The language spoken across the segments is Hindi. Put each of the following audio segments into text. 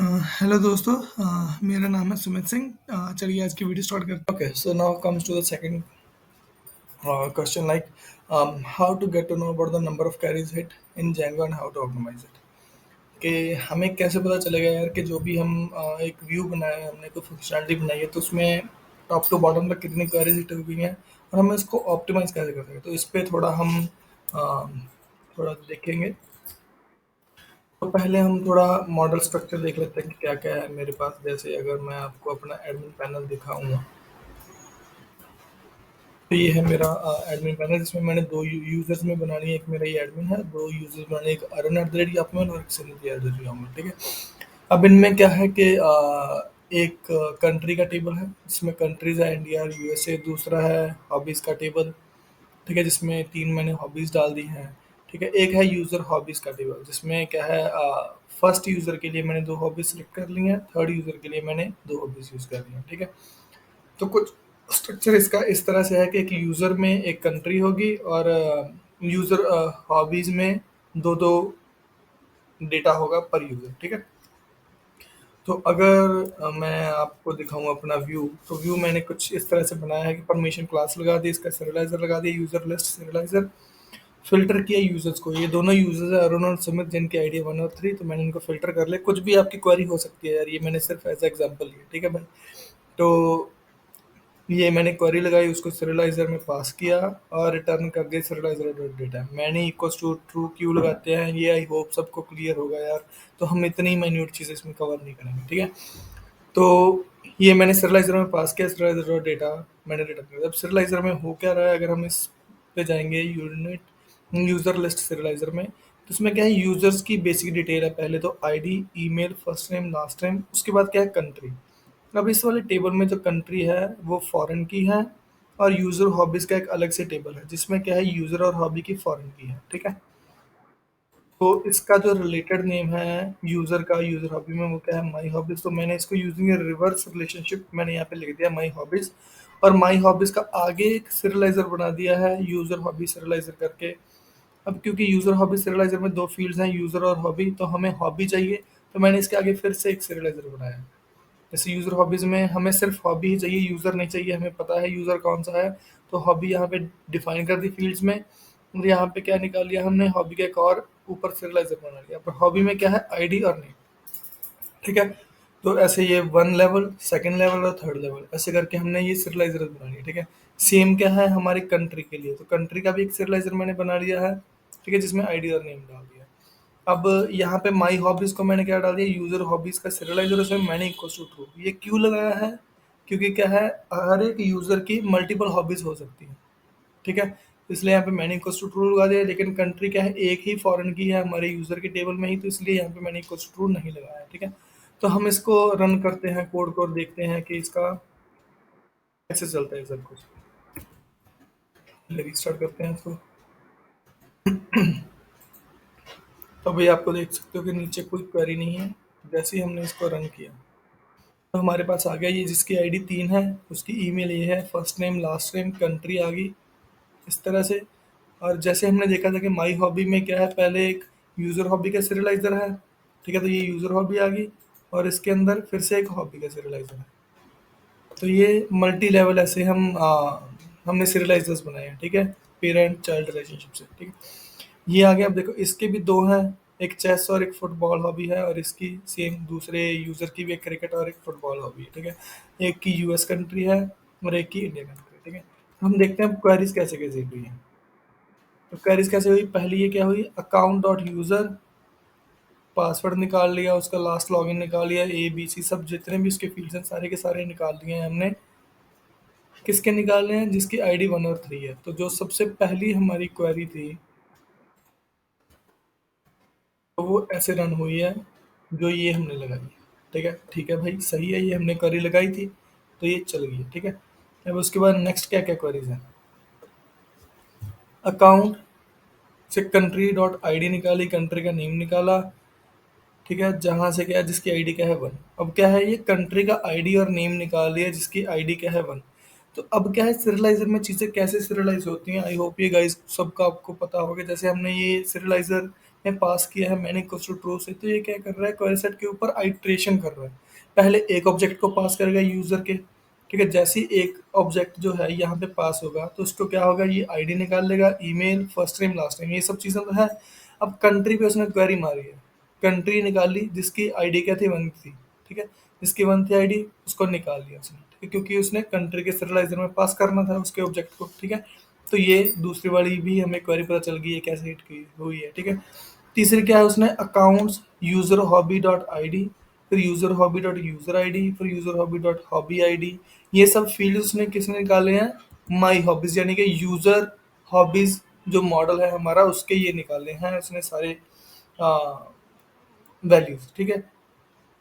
हेलो दोस्तों। मेरा नाम है सुमित सिंह। चलिए आज की वीडियो स्टार्ट करते हैं। Okay, so now comes to the second question, like how to get to know about the number of queries hit in Django and how to optimise it. कि हमें कैसे पता चलेगा यार कि जो भी हम एक व्यू बनाया है, हमने कोई फंक्शनैलिटी बनाई है, तो उसमें टॉप टू बॉटम तक कितनी क्वेरीज हिट हुई हैं और हमें इसको ऑप्टिमाइज कैसे कर सकते हैं। तो इस पे थोड़ा हम थोड़ा देखेंगे। तो पहले हम थोड़ा मॉडल स्ट्रक्चर देख लेते हैं कि क्या क्या है मेरे पास। जैसे अगर मैं आपको अपना एडमिन पैनल दिखाऊंगा, तो ये है मेरा एडमिन पैनल, जिसमें मैंने दो यूजर्स में बनानी है। एक मेरा ये एडमिन है, दो यूजर्स बनाने, एक अरुण@यापमन और एक सुनील@यापमन। ठीक है। अब इनमें क्या है कि एक कंट्री का टेबल है जिसमें कंट्रीज है इंडिया, यूएसए। दूसरा है हॉबीज का टेबल, ठीक है, जिसमें 3 मैंने हॉबीज़ डाल दी हैं। ठीक है, एक है यूज़र हॉबीज़ का टेबल, जिसमें क्या है फर्स्ट यूज़र के लिए मैंने 2 हॉबीज़ सेलेक्ट कर ली हैं, थर्ड यूज़र के लिए मैंने 2 हॉबीज़ यूज़ कर ली हैं। ठीक है, तो कुछ स्ट्रक्चर इसका इस तरह से है कि एक यूज़र में एक कंट्री होगी और यूज़र हॉबीज़ में 2-2 डेटा होगा पर यूज़र। ठीक है, तो अगर मैं आपको दिखाऊँ अपना व्यू, तो व्यू मैंने कुछ इस तरह से बनाया है कि परमिशन क्लास लगा दी, इसका serializer लगा दिया, यूज़र लिस्ट serializer, फ़िल्टर किया यूज़र्स को। ये दोनों यूज़र्स हैं अरुण और सुमित, जिनकी आईडी 1 और 3, तो मैंने इनको फ़िल्टर कर लिया। कुछ भी आपकी क्वेरी हो सकती है यार, ये मैंने सिर्फ एज़ एग्ज़ाम्पल लिया। ठीक है भाई? तो ये मैंने क्वेरी लगाई, उसको serializer में पास किया और रिटर्न कर दिया serializer डॉट डेटा। मैंने इक्वल्स टू ट्रू क्यों लगाते हैं, ये आई होप सबको क्लियर होगा यार। तो हम इतनी माइन्यूट चीज़ें इसमें कवर नहीं करेंगे। ठीक है? तो ये मैंने serializer में पास किया, serializer डॉट डेटा मैंने रिटर्न कर दिया। अब serializer में हो क्या रहा है, अगर हम इस पे जाएंगे यूनिट यूज़र लिस्ट serializer में, तो उसमें क्या है, यूज़र्स की बेसिक डिटेल है। पहले तो ID, email, first name, last name, उसके बाद क्या है, कंट्री। अब इस वाले टेबल में जो कंट्री है वो फॉरेन की है, और यूज़र हॉबीज़ का एक अलग से टेबल है जिसमें क्या है, यूज़र और हॉबी की फॉरेन की है। ठीक है, तो इसका जो रिलेटेड नेम है यूज़र का, यूज़र हॉबी में, वो क्या है, माई हॉबीज़। तो मैंने इसको यूजिंग ए रिवर्स रिलेशनशिप मैंने यहाँ पे लिख दिया माई हॉबीज़, और माई हॉबीज़ का आगे एक serializer बना दिया है यूज़र हॉबी serializer करके। अब क्योंकि यूज़र हॉबी serializer में 2 फील्ड्स हैं, यूज़र और हॉबी, तो हमें हॉबी चाहिए, तो मैंने इसके आगे फिर से एक serializer बनाया। जैसे यूज़र हॉबीज़ में हमें सिर्फ हॉबी ही चाहिए, यूज़र नहीं चाहिए, हमें पता है यूज़र कौन सा है, तो हॉबी यहाँ पे डिफाइन कर दी फील्ड्स में। और यहाँ पे क्या निकाल लिया हमने, हॉबी का एक और ऊपर serializer बना लिया। पर हॉबी में क्या है, आईडी और नेम। ठीक है, तो ऐसे ये 1 लेवल, सेकंड लेवल और थर्ड लेवल, ऐसे करके हमने ये serializer बना लिया। ठीक है, सेम क्या है हमारी कंट्री के लिए, तो कंट्री का भी एक serializer मैंने बना लिया है। ठीक है, जिसमें आईडी और नेम डाल दिया। अब यहाँ पे माई हॉबीज़ को मैंने क्या डाल दिया, यूज़र हॉबीज़ का serializer, उसमें मैंने इक्वल्स टू ट्रू। ये क्यों लगाया है, क्योंकि क्या है, हर एक यूज़र की मल्टीपल हॉबीज़ हो सकती हैं। ठीक है, इसलिए यहाँ पे मैंने इक्वल्स टू ट्रू लगा दिया। लेकिन कंट्री क्या है, एक ही फॉरेन की है हमारे यूज़र के टेबल में ही, तो इसलिए यहाँ पे मैंने इक्वल्स टू ट्रू नहीं लगाया है। ठीक है, तो हम इसको रन करते हैं कोड को और देखते हैं कि इसका कैसे चलता है सब कुछ। रीस्टार्ट करते हैं इसको। तो भाई आपको देख सकते हो कि नीचे कोई क्वेरी नहीं है। जैसे ही हमने इसको रन किया, तो हमारे पास आ गया ये, जिसकी आईडी 3 है, उसकी ईमेल ये है, first name, last name, country आ गई इस तरह से। और जैसे हमने देखा था कि माई हॉबी में क्या है, पहले एक यूज़र हॉबी का serializer है। ठीक है, तो ये यूज़र हॉबी आ गई, और इसके अंदर फिर से एक हॉबी का serializer है। तो ये मल्टी लेवल ऐसे हमने serializers बनाए हैं। ठीक है, पेरेंट चाइल्ड रिलेशनशिप से। ठीक है, ये आ गया। अब देखो इसके भी 2 हैं, एक चेस और एक फुटबॉल हॉबी है, और इसकी सेम दूसरे यूज़र की भी एक क्रिकेट और एक फुटबॉल हॉबी है। ठीक है, एक की यूएस कंट्री है और एक की इंडिया कंट्री। ठीक है, हम देखते हैं क्वेरीज कैसे कैसे हुई हैं। तो क्वेरीज कैसे हुई, पहली ये क्या हुई, अकाउंट डॉट यूज़र, पासवर्ड निकाल लिया, उसका लास्ट लॉगिन निकाल लिया, ए बी सी सब जितने भी उसके फील्ड्स हैं सारे के सारे निकाल लिए हैं हमने। किसके निकालने हैं, जिसकी आईडी 1 और 3 है। तो जो सबसे पहली हमारी क्वेरी थी, तो वो ऐसे रन हुई है, जो ये हमने लगाई है। ठीक है भाई, सही है, ये हमने क्वेरी लगाई थी, तो ये चल गई है। ठीक है, अब उसके बाद नेक्स्ट क्या क्या क्वेरीज है, अकाउंट से कंट्री डॉट आईडी निकाली, कंट्री का नेम निकाला। ठीक है, जहाँ से क्या है, जिसकी आईडी क्या है 1। अब क्या है, ये कंट्री का आईडी और नेम निकाल लिया जिसकी आईडी क्या है 1। तो अब क्या है, serializer में चीज़ें कैसे serialize होती हैं, आई होप ये गाइस सबका आपको पता होगा। जैसे हमने ये serializer में पास किया है मैंने इक्वल्स टू ट्रू से, तो ये क्या कर रहा है, क्वेरी सेट के ऊपर आइट्रेशन कर रहा है। पहले एक ऑब्जेक्ट को पास करेगा यूजर के, ठीक है, जैसे ही एक ऑब्जेक्ट जो है यहाँ पे पास होगा तो उसको क्या होगा, ये आईडी निकाल लेगा, email, first name, last name, ये सब चीज़ें तो है। अब कंट्री पे उसने क्वेरी मारी है, कंट्री निकाल ली जिसकी आईडी क्या थी, 1 थी, ठीक है, जिसकी 1 थी आईडी उसको निकाल लिया उसने, ठीक है, क्योंकि उसने कंट्री के serializer में पास करना था उसके ऑब्जेक्ट को, ठीक है। तो ये दूसरी वाली भी हमें क्वेरी पता चल गई है कैसे हिट की हुई है, ठीक है। तीसरी क्या है, उसने accounts user hobby dot I D, फिर user hobby dot user I D, फिर user hobby dot hobby I D, ये सब फील्ड उसने किसने निकाले हैं, माई हॉबीज, यानी कि यूजर हॉबीज जो मॉडल है हमारा उसके ये निकाले हैं उसने सारे वैल्यूज, ठीक है,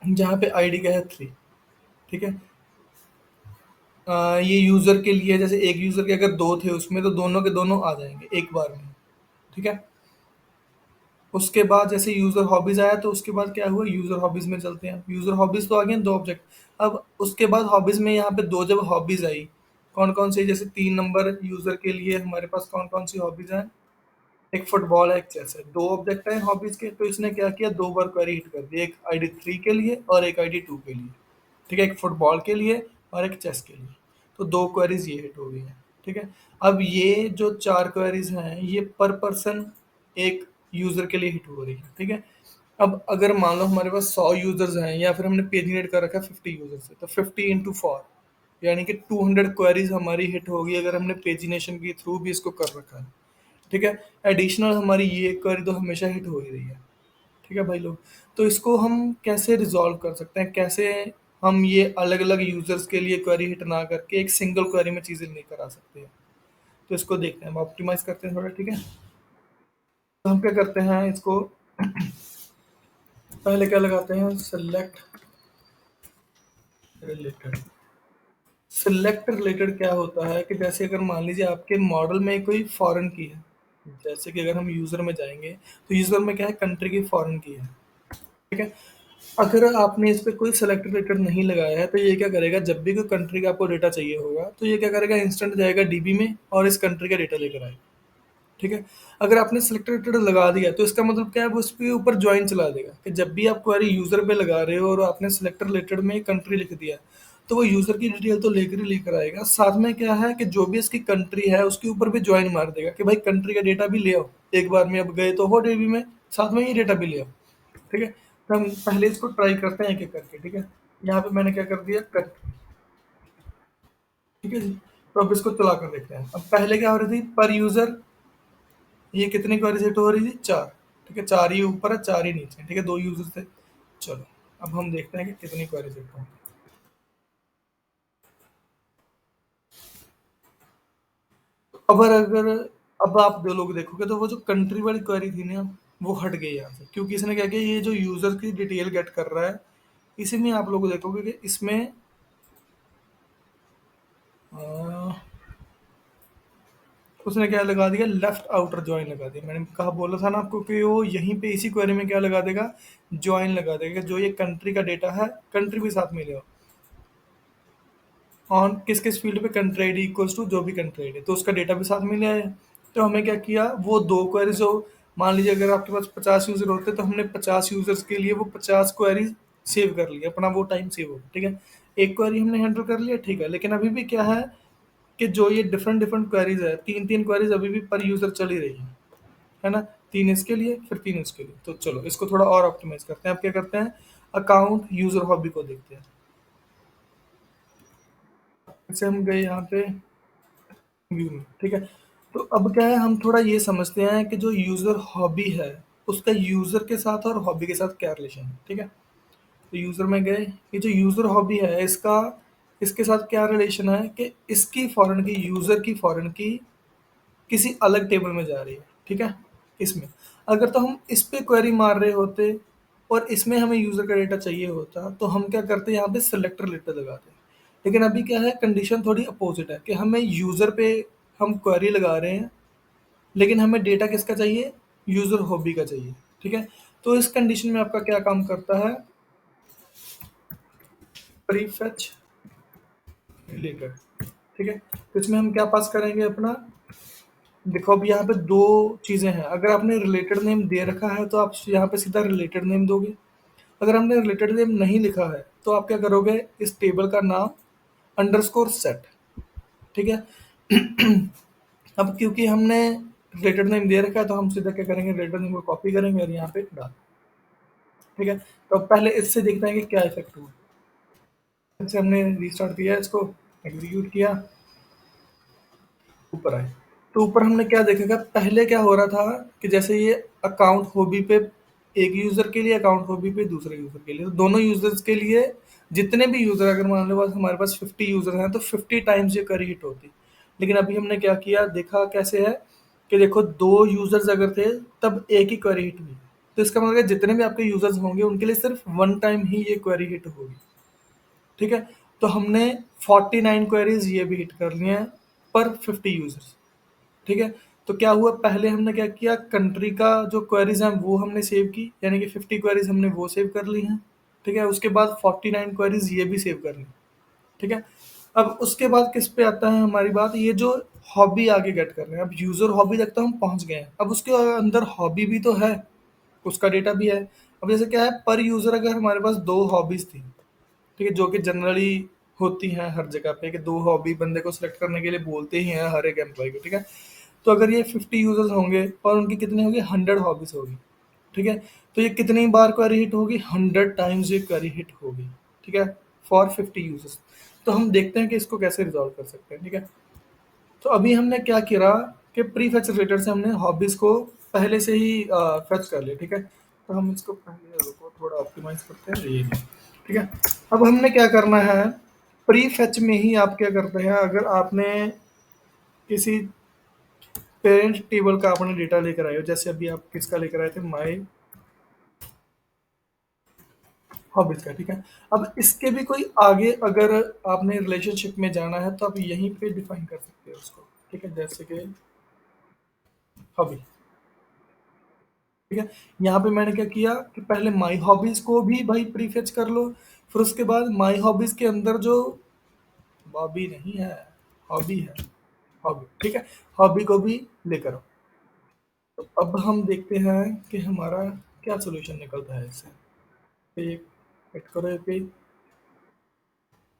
जहाँ पे आईडी का है 3, ठीक है। ये यूजर के लिए, जैसे एक यूजर के अगर दो थे उसमें तो दोनों के दोनों आ जाएंगे एक बार में, ठीक है। उसके बाद जैसे यूजर हॉबीज आया तो उसके बाद क्या हुआ, यूजर हॉबीज में चलते हैं, यूजर हॉबीज तो आ गए 2 ऑब्जेक्ट। अब उसके बाद हॉबीज में यहाँ पे 2 जब हॉबीज आई, कौन कौन सी, जैसे 3 नंबर यूजर के लिए हमारे पास कौन कौन सी हॉबीज हैं, एक फुटबॉल है, एक चेस है, 2 ऑब्जेक्ट हैं हॉबीज के, तो इसने क्या किया, 2 बार क्वेरी हिट कर दी, एक आईडी 3 के लिए और एक आईडी 2 के लिए, ठीक है, एक फुटबॉल के लिए और एक चेस के लिए, तो 2 क्वेरीज ये हिट हो गई हैं, ठीक है। अब ये जो 4 क्वेरीज हैं ये पर पर्सन एक यूजर के लिए हिट हो रही है, ठीक है। अब अगर मान लो हमारे पास 100 यूजर्स हैं या फिर हमने पेजिनेट कर रखा है 50 यूजर से, तो 50 × 4 यानी कि 200 क्वेरीज हमारी हिट होगी अगर हमने पेजिनेशन के थ्रू भी इसको कर रखा है, ठीक है। एडिशनल हमारी ये क्वेरी तो हमेशा हिट हो ही रही है, ठीक है भाई लोग। तो इसको हम कैसे रिजॉल्व कर सकते हैं, कैसे हम ये अलग अलग यूजर्स के लिए क्वेरी हिट ना करके एक सिंगल क्वेरी में चीज़ें लेकर आ सकते हैं, तो इसको देखते हैं, हम ऑप्टिमाइज करते हैं थोड़ा, ठीक है। तो हम क्या करते हैं इसको, पहले क्या लगाते हैं, सेलेक्ट रिलेटेड। सिलेक्ट रिलेटेड क्या होता है कि जैसे अगर मान लीजिए आपके मॉडल में कोई फॉरेन की है, जैसे कि अगर हम यूज़र में जाएंगे तो यूज़र में क्या है, कंट्री की फॉरेन की है, ठीक है। अगर आपने इस पे कोई सेलेक्ट रिलेटेड नहीं लगाया है तो ये क्या करेगा, जब भी कोई कंट्री का आपको डेटा चाहिए होगा तो ये क्या करेगा, इंस्टेंट जाएगा डीबी में और इस कंट्री का डेटा लेकर आएगा, ठीक है। अगर आपने सेलेक्ट रिलेटेड लगा दिया तो इसका मतलब क्या है, वो उसके ऊपर ज्वाइन चला देगा कि जब भी आप क्वेरी यूजर पे लगा रहे हो और आपने सेलेक्ट रिलेटेड में कंट्री लिख दिया तो वो यूजर की डिटेल तो लेकर ही लेकर आएगा, साथ में क्या है कि जो भी इसकी कंट्री है उसके ऊपर भी ज्वाइन मार देगा कि भाई कंट्री का डेटा भी ले आओ एक बार में, अब गए तो हो डीबी में, साथ में ये डेटा भी ले आओ, ठीक है। तो हम पहले इसको ट्राई करते हैं एक एक करके, ठीक है। यहाँ पे मैंने क्या कर दिया, कंट्री, ठीक है जी। तो अब इसको चला कर देखते हैं, अब पहले क्या हो रही थी, पर यूजर ये कितनी क्वेरी सेट हो रही थी, 4, ठीक है, 4 ही ऊपर है 4 ही नीचे है, ठीक है, 2 यूजर थे। चलो अब हम देखते हैं कि कितनी क्वेरी सेट हो। अब अगर अब आप दो लोग देखोगे तो वो जो कंट्री वाली क्वेरी थी ना वो हट गई यहाँ से, क्योंकि इसने क्या किया, ये जो यूजर की डिटेल गेट कर रहा है इसी में आप लोग देखोगे कि इसमें अ, उसने क्या लगा दिया, लेफ्ट आउटर ज्वाइन लगा दिया, मैंने कहा बोला था ना आपको कि वो यहीं पे इसी क्वेरी में क्या लगा देगा, ज्वाइन लगा देगा, जो ये कंट्री का डेटा है कंट्री भी साथ में ले, ऑन किस किस फील्ड पे कंट्री आईडी इक्वल्स टू जो भी कंट्री आईडी, तो उसका डेटा भी साथ में ले आए। तो हमने क्या किया, वो 2 क्वेरीज जो, मान लीजिए अगर आपके पास 50 यूजर होते तो हमने 50 यूजर्स के लिए वो 50 क्वेरीज सेव कर लिया, अपना वो टाइम सेव हो, ठीक है। एक क्वेरी हमने हैंडल कर लिया, ठीक है, लेकिन अभी भी क्या है कि जो ये डिफरेंट डिफरेंट क्वेरीज है, 3 3 क्वेरीज अभी भी पर यूजर चल ही रही है ना, 3 इसके लिए फिर 3 इसके लिए, तो चलो इसको थोड़ा और ऑप्टिमाइज करते हैं। अब क्या करते हैं, अकाउंट यूजर हॉबी को देखते हैं। जैसे हम गए यहाँ पे व्यू में, ठीक है। तो अब क्या है, हम थोड़ा ये समझते हैं कि जो यूजर हॉबी है उसका यूजर के साथ और हॉबी के साथ क्या रिलेशन है, ठीक है। तो यूजर में गए, ये जो यूजर हॉबी है इसका इसके साथ क्या रिलेशन है कि इसकी फॉरेन की, यूजर की फॉरेन की किसी अलग टेबल में जा रही है, ठीक है। इसमें अगर तो हम इस पे क्वेरी मार रहे होते और इसमें हमें यूजर का डेटा चाहिए होता तो हम क्या करते, यहाँ पे सिलेक्ट रिलेटेड लगाते। लेकिन अभी क्या है, कंडीशन थोड़ी अपोजिट है कि हमें यूजर पे हम क्वेरी लगा रहे हैं लेकिन हमें डेटा किसका चाहिए, यूजर हॉबी का चाहिए, ठीक है। तो इस कंडीशन में आपका क्या काम करता है, प्रीफेच रिलेटेड, ठीक है। तो इसमें हम क्या पास करेंगे, अपना देखो अब यहाँ पे दो चीज़ें हैं, अगर आपने रिलेटेड नेम दे रखा है तो आप यहाँ पे सीधा रिलेटेड नेम दोगे। अगर हमने रिलेटेड नेम नहीं लिखा है तो आप क्या करोगे, इस टेबल का नाम अंडरस्कोर सेट, ठीक है। अब क्योंकि हमने रिलेटेड नेम दे रखा है तो हम सीधा क्या करेंगे, रिलेटेड नेम को कॉपी करेंगे और यहाँ पे डाल, ठीक है। तो अब पहले इससे देखते हैं कि क्या इफेक्ट हुआ। जैसे हमने रीस्टार्ट किया इसको, एग्जीक्यूट किया, ऊपर आए, तो ऊपर हमने क्या देखेगा, पहले क्या हो रहा था कि जैसे ये अकाउंट हॉबी पे एक यूजर के लिए, अकाउंट हॉबी पे दूसरे यूजर के लिए, तो दोनों यूजर्स के लिए जितने भी यूजर, अगर मान लो हमारे पास 50 यूजर हैं तो 50 टाइम्स ये करी हिट होती। लेकिन अभी हमने क्या किया, देखा कैसे है कि देखो दो यूजर्स अगर थे तब एक ही क्वेरी हिट हुई, तो इसका मतलब है जितने भी आपके यूजर्स होंगे उनके लिए सिर्फ वन टाइम ही ये क्वेरी हिट होगी, ठीक है। तो हमने 49 क्वेरीज ये भी हिट कर लिए हैं पर 50 यूजर्स, ठीक है। तो क्या हुआ, पहले हमने क्या किया, कंट्री का जो क्वेरीज हैं वो हमने सेव की, यानी कि 50 क्वेरीज हमने वो सेव कर ली हैं, ठीक है। उसके बाद 49 क्वेरीज ये भी सेव कर ली, ठीक है। अब उसके बाद किस पे आता है हमारी बात, ये जो हॉबी आगे गेट कर रहे हैं, अब यूजर हॉबी तक तो हम पहुंच गए हैं, अब उसके अंदर हॉबी भी तो है, उसका डेटा भी है। अब जैसे क्या है, पर यूजर अगर हमारे पास दो हॉबीज थी, ठीक है, जो कि जनरली होती हैं हर जगह पे कि दो हॉबी बंदे को सिलेक्ट करने के लिए बोलते ही हैं हर एक एम्प्लॉय को, ठीक है। तो अगर ये 50 यूजर्स होंगे और उनकी कितनी होगी, 100 हॉबीज होगी, ठीक है। तो ये कितनी बार क्वेरी हिट होगी, 100 टाइम्स ये क्वेरी हिट होगी, ठीक है, फॉर 50 यूजर्स। तो हम देखते हैं कि इसको कैसे रिजॉल्व कर सकते हैं, ठीक है। तो अभी हमने क्या किया कि प्री फेच रिलेटेड से हमने हॉबीज को पहले से ही फेच कर लिया, ठीक है। तो हम इसको पहले रुको थोड़ा ऑप्टिमाइज करते हैं, ये नहीं, ठीक है। अब हमने क्या करना है, प्री फेच में ही आप क्या करते हैं, अगर आपने किसी पेरेंट टेबल का आपने डेटा लेकर आए हो, जैसे अभी आप किसका लेकर आए थे, माई हॉबीज का, ठीक है। अब इसके भी कोई आगे अगर आपने रिलेशनशिप में जाना है तो आप यहीं पे डिफाइन कर सकते हो उसको, ठीक है, जैसे कि हॉबी, ठीक है। यहाँ पे मैंने क्या किया कि पहले माई हॉबीज को भी भाई प्रीफेच कर लो, फिर उसके बाद माई हॉबीज के अंदर जो हॉबी नहीं है, हॉबी है, हॉबी, ठीक है, हॉबी को भी लेकर आओ। तो अब हम देखते हैं कि हमारा क्या सोल्यूशन निकलता है इससे। एक हिट करो ये पे,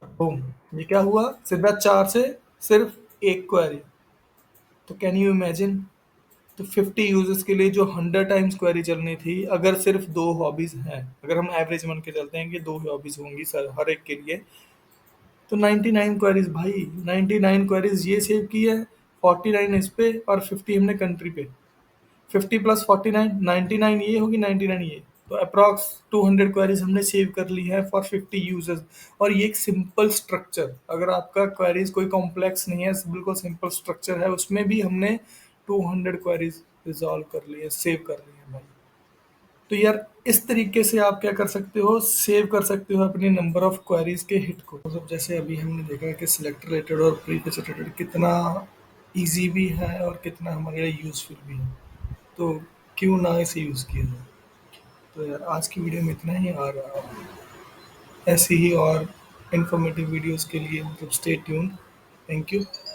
बूम, ये क्या हुआ, सीधा चार से सिर्फ एक क्वेरी। तो कैन यू इमेजिन, तो 50 यूजर्स के लिए जो 100 टाइम्स क्वेरी चलनी थी, अगर सिर्फ दो हॉबीज हैं, अगर हम एवरेज मान के चलते हैं कि दो हॉबीज होंगी सर हर एक के लिए, तो 99 क्वेरीज भाई, 99 क्वेरीज ये सेव की है, 49 इस पे और 50 हमने कंट्री पे, 50 प्लस 49, 99 ये होगी, 99 ये, तो अप्रॉक्स 200 क्वेरीज हमने सेव कर ली है फॉर 50 यूजर्स। और ये एक सिंपल स्ट्रक्चर, अगर आपका क्वेरीज कोई कॉम्प्लेक्स नहीं है, बिल्कुल सिंपल स्ट्रक्चर है, उसमें भी हमने 200 क्वेरीज रिजॉल्व कर ली है, सेव कर ली है भाई। तो यार इस तरीके से आप क्या कर सकते हो, सेव कर सकते हो अपने नंबर ऑफ क्वेरीज के हिट को। मतलब जैसे अभी हमने देखा कि सिलेक्ट रिलेटेड और प्री रिलेटेड कितना इजी भी है और कितना हमारे लिए यूजफुल भी है, तो क्यों ना इसे यूज़ किया जाए। तो यार आज की वीडियो में इतना ही, और ऐसी ही और इन्फॉर्मेटिव वीडियोस के लिए मतलब स्टे ट्यून्ड। Thank you.